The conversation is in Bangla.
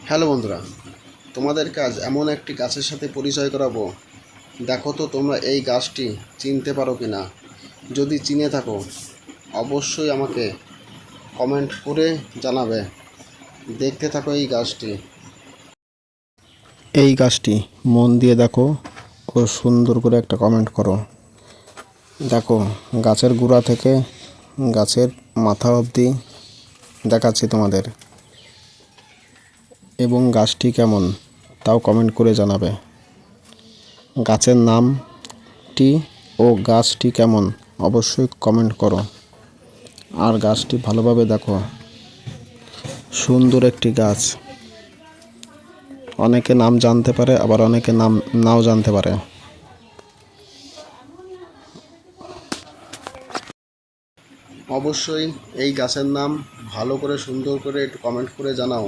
হ্যালো বন্ধুরা, তোমাদেরকে আজ এমন একটি গাছের সাথে পরিচয় করাবো। দেখো তো তোমরা এই গাছটি চিনতে পারো কি না। যদি চিনে থাকো অবশ্যই আমাকে কমেন্ট করে জানাবে। দেখতে থাকো এই গাছটি। এই গাছটি মন দিয়ে দেখো ও সুন্দর করে একটা কমেন্ট করো। দেখো, গাছের গোড়া থেকে গাছের মাথা অবধি দেখাচ্ছি তোমাদের, এবং গাছটি কেমন তাও কমেন্ট করে জানাবে। গাছের নামটি ও গাছটি কেমন অবশ্যই কমেন্ট করো। আর গাছটি ভালোভাবে দেখো, সুন্দর একটি গাছ। অনেকে নাম জানতে পারে, আবার অনেকে নাম নাও জানতে পারে। অবশ্যই এই গাছের নাম ভালো করে সুন্দর করে একটু কমেন্ট করে জানাও।